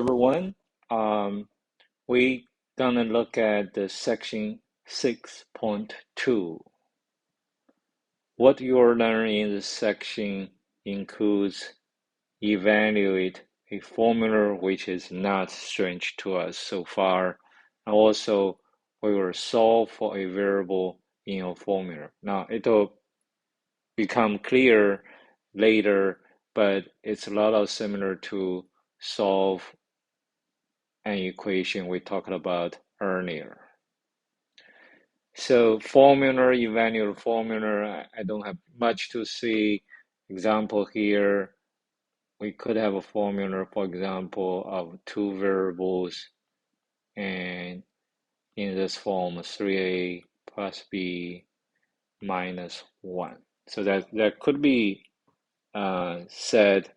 everyone. We gonna look at the section 6.2. What you're learning in this section includes evaluate a formula which is not strange to us so far, and also we will solve for a variable in a formula. Now it'll become clear later, but it's a lot of similar to solve an equation we talked about earlier. So formula, evaluate formula, I don't have much to see. Example here, we could have a formula, for example, of two variables, and in this form, 3a plus b minus 1. So that could be said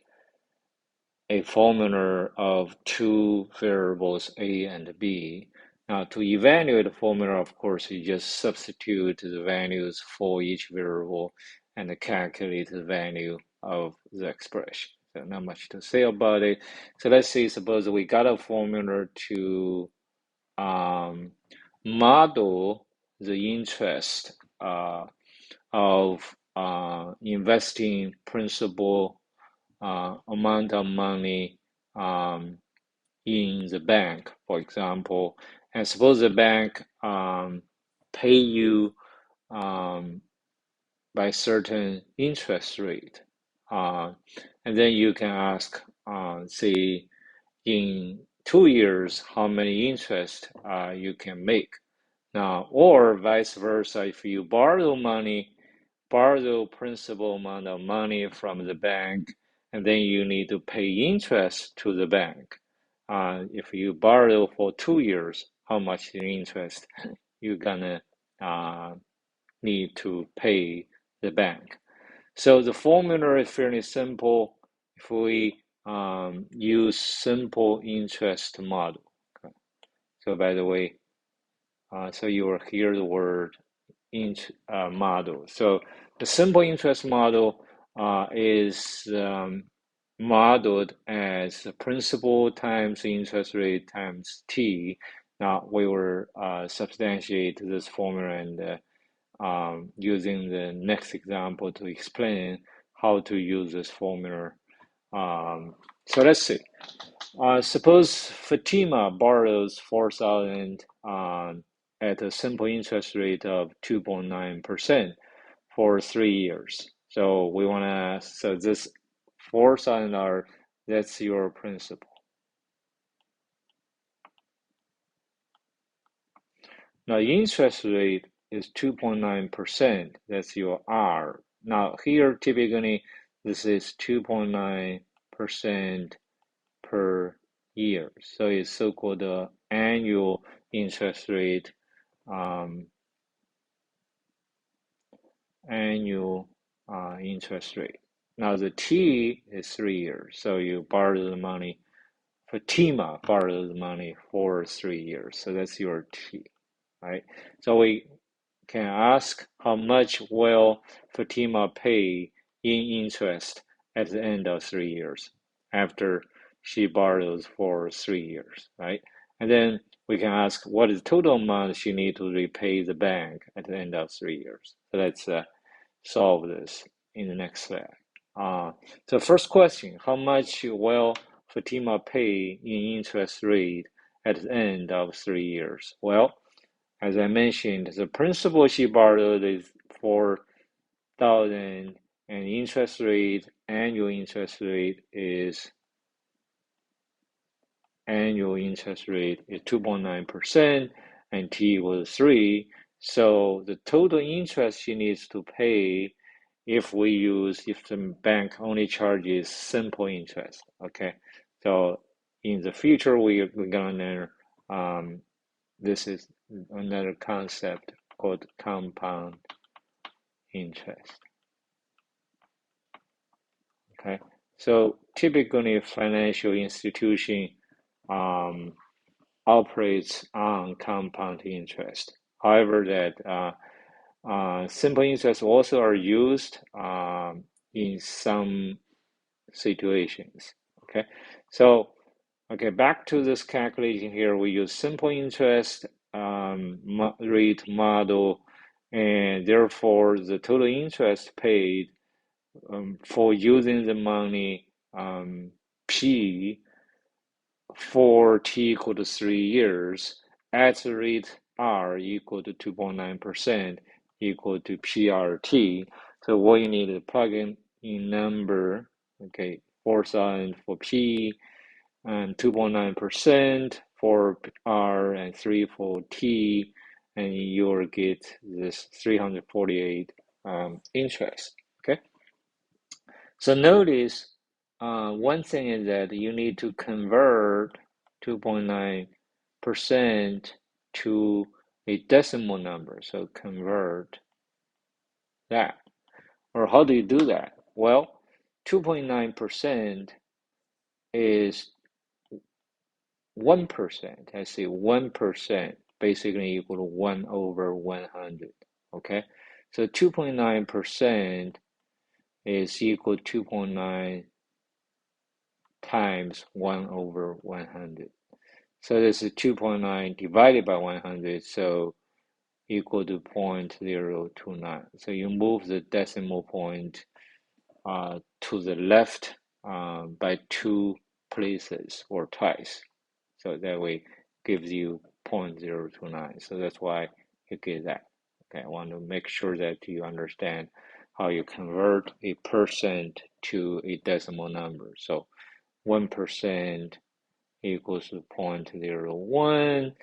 a formula of two variables a and b. Now to evaluate the formula, of course, you just substitute the values for each variable and calculate the value of the expression. So not much to say about it. So let's say, suppose we got a formula to model the interest of investing principal amount of money in the bank, for example, and suppose the bank pay you by certain interest rate, and then you can ask, say, in 2 years, how many interest you can make. Now, or vice versa, if you borrow principal amount of money from the bank, and then you need to pay interest to the bank. If you borrow for 2 years, how much interest you're gonna need to pay the bank. So the formula is fairly simple if we use simple interest model. Okay. So by the way, so you will hear the word model. So the simple interest model is modeled as principal times interest rate times t. Now we will substantiate this formula and using the next example to explain how to use this formula. So let's see. Suppose Fatima borrows 4,000 at a simple interest rate of 2.9% for 3 years. So we want to, so this $4,000, that's your principal. Now interest rate is 2.9%, that's your R. Now here typically this is 2.9% per year. So it's so-called annual interest rate, interest rate. Now the T is 3 years. So you borrow the money, Fatima borrows the money for 3 years. So that's your T, right? So we can ask how much will Fatima pay in interest at the end of 3 years after she borrows for 3 years, right? And then we can ask what is the total amount she needs to repay the bank at the end of 3 years. So let's solve this in the next slide. So first question, how much will Fatima pay in interest rate at the end of 3 years? Well, as I mentioned, the principal she borrowed is 4,000, and interest rate, annual interest rate is 2.9%, and T was 3. So the total interest she needs to pay if the bank only charges simple interest, okay? So in the future, we're gonna learn, this is another concept called compound interest. Okay, so typically financial institution operates on compound interest. However, that simple interest also are used in some situations. Okay, so Okay, back to this calculation here. We use simple interest rate model, and therefore the total interest paid for using the money P for t equal to 3 years at the rate R equal to 2.9% equal to PRT. So what you need to plug in number, okay, 4,000 for P and 2.9% for R and 3 for T, and you'll get this 348 interest. Okay, so notice one thing is that you need to convert 2.9% to a decimal number. So convert that. Or how do you do that? Well, 2.9% is 1%. I say 1% basically equal to 1 over 100. Okay, so 2.9% is equal to 2.9 times 1 over 100. So this is 2.9 divided by 100, so equal to 0.029. So you move the decimal point to the left by 2 places or twice. So that way gives you 0.029. So that's why you get that. Okay, I want to make sure that you understand how you convert a percent to a decimal number. So 1% equals to 0.01,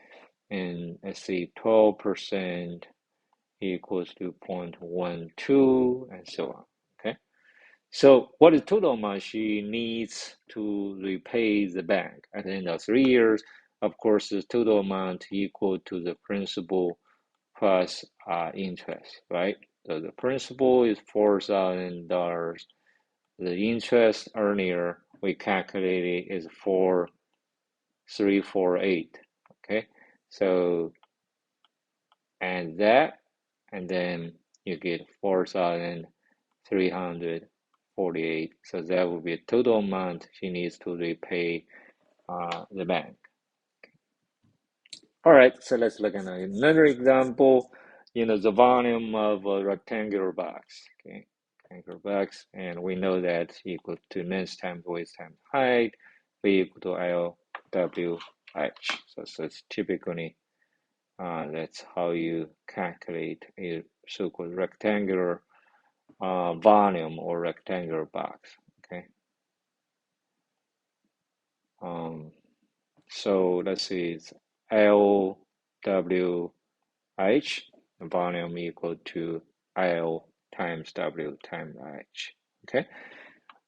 and let's see, 12% equals to 0.12, and so on. Okay, so what is total amount she needs to repay the bank at the end of 3 years? Of course, the total amount equal to the principal plus interest, right? So the principal is $4,000. The interest earlier we calculated is 4,348. Okay, so and that, and then you get 4,348. So that will be a total amount she needs to repay the bank. All right, so let's look at another example. The volume of a rectangular box. Okay, rectangular box, and we know that equal to length times width times height, V equal to L W H. So it's typically that's how you calculate a so-called rectangular volume or rectangular box. Okay. So let's see, it's L W H, volume equal to L times W times H. Okay.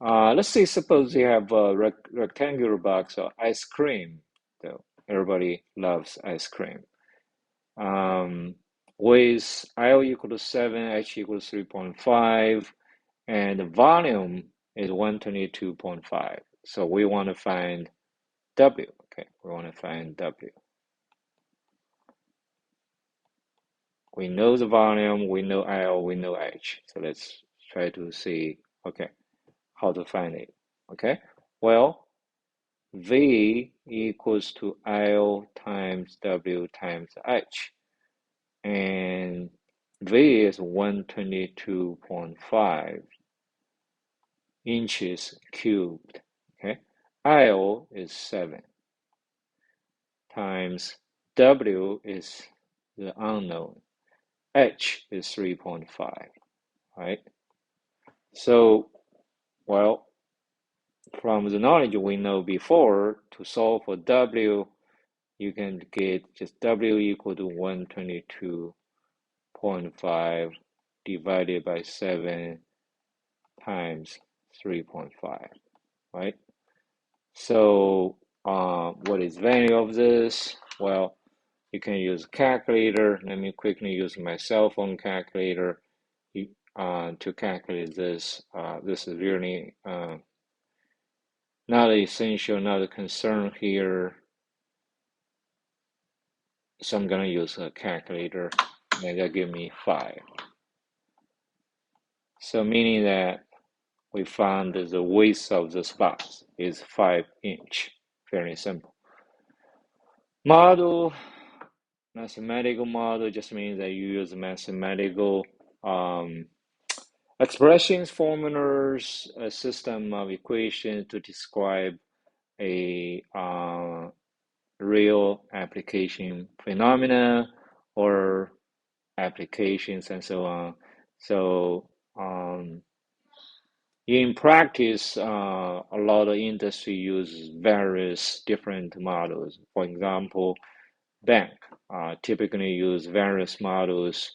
Let's say suppose you have a rectangular box of ice cream. So everybody loves ice cream. With L equal to 7, H equals 3.5, and the volume is 122.5. So we want to find W. Okay, we want to find W. We know the volume, we know L, we know H. So let's try to see, okay, how to find it. Okay, well, V equals to L times W times H. And V is 122.5 inches cubed. Okay, L is 7 times W is the unknown. H is 3.5, right? So, well, from the knowledge we know before, to solve for W, you can get just W equal to 122.5 divided by 7 times 3.5, right? So what is value of this? Well, you can use a calculator. Let me quickly use my cell phone calculator to calculate this. This is really not essential, not a concern here. So I'm going to use a calculator, and that give me 5. So meaning that we found that the width of the spots is 5 inch. Fairly simple. Model, mathematical model just means that you use mathematical expressions, formulas, a system of equations to describe a real application phenomena or applications and so on. So in practice, a lot of industry use various different models. For example, bank typically use various models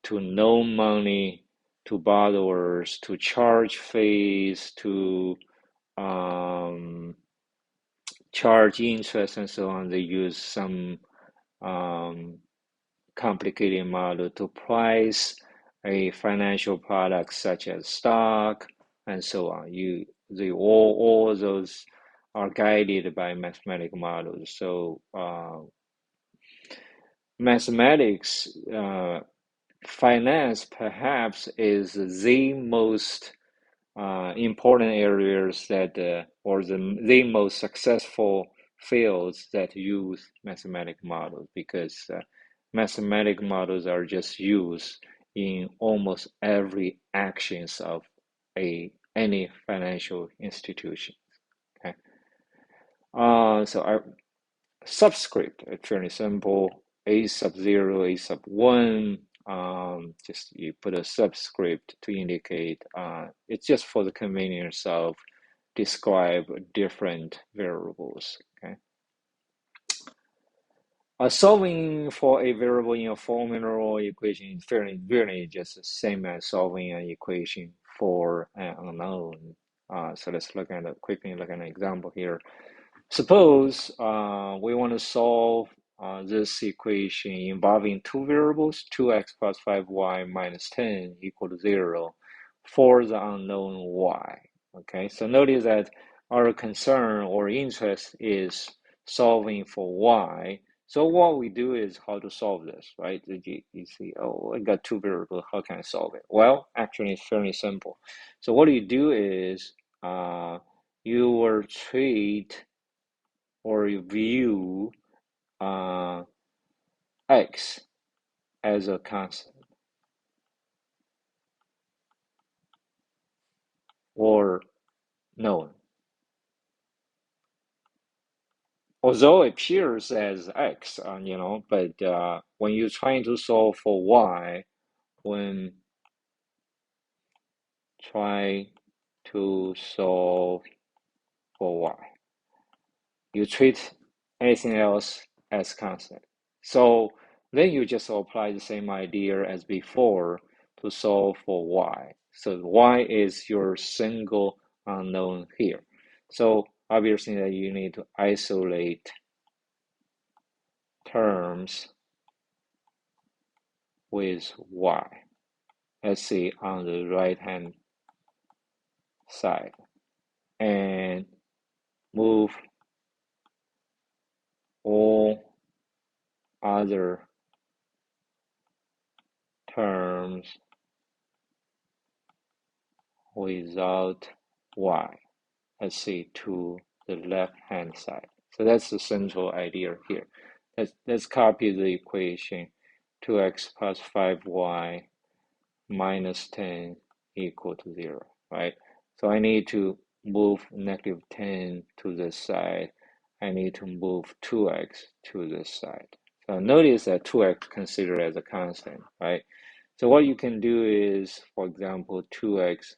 to loan money to borrowers, to charge fees, to um, charge interest and so on. They use some um, complicated model to price a financial product such as stock and so on. All those are guided by mathematical models. So mathematics, finance perhaps is the most important areas that, or the most successful fields that use mathematical models because mathematical models are just used in almost every actions of any financial institution. Okay, so our subscript, it's fairly simple. A sub 0, A sub 1, just you put a subscript to indicate, it's just for the convenience of describe different variables. Okay. Solving for a variable in a formula or equation is fairly really just the same as solving an equation for an unknown. So let's quickly look at an example here. Suppose we want to solve this equation involving two variables, 2x plus 5y minus 10 equal to 0 for the unknown y. Okay, so notice that our concern or interest is solving for y. So what we do is how to solve this, right? You see, oh, I got two variables, how can I solve it? Well, actually, it's fairly simple. So what you do is you will treat or you view x as a constant or known. Although it appears as x, but when you're trying to solve for y, when try to solve for y, you treat anything else as constant. So then you just apply the same idea as before to solve for y. So y is your single unknown here. So obviously that you need to isolate terms with y. Let's see on the right hand side and move all other terms without y. Let's see to the left hand side. So that's the central idea here. Let's copy the equation 2x plus 5y minus 10 equal to 0, right? So I need to move negative 10 to this side. I need to move 2x to this side. So notice that 2x considered as a constant, right? So what you can do is, for example, 2x,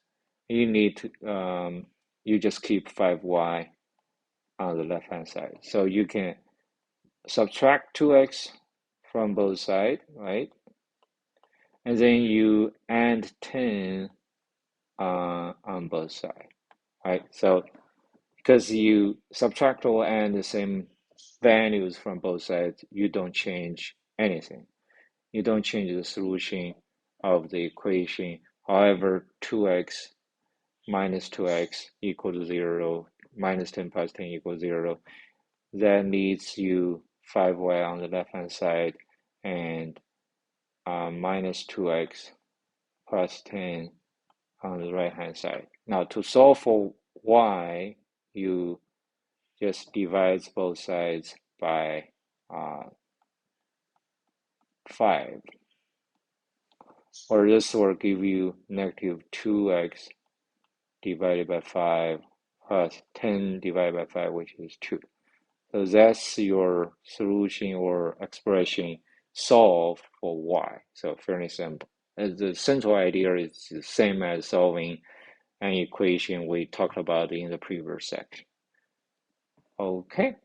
you need to, you just keep 5y on the left-hand side. So you can subtract 2x from both sides, right? And then you add 10 on both sides, right? So because you subtract or add the same values from both sides, you don't change anything. You don't change the solution of the equation. However, 2x minus 2x equal to 0, minus 10 plus 10 equals 0. That leaves you 5y on the left-hand side and minus 2x plus 10 on the right-hand side. Now, to solve for y, you just divides both sides by 5. Or this will give you negative 2x divided by 5 plus 10 divided by 5, which is 2. So that's your solution or expression solved for y. So fairly simple. The central idea is the same as solving an equation we talked about in the previous section. Okay.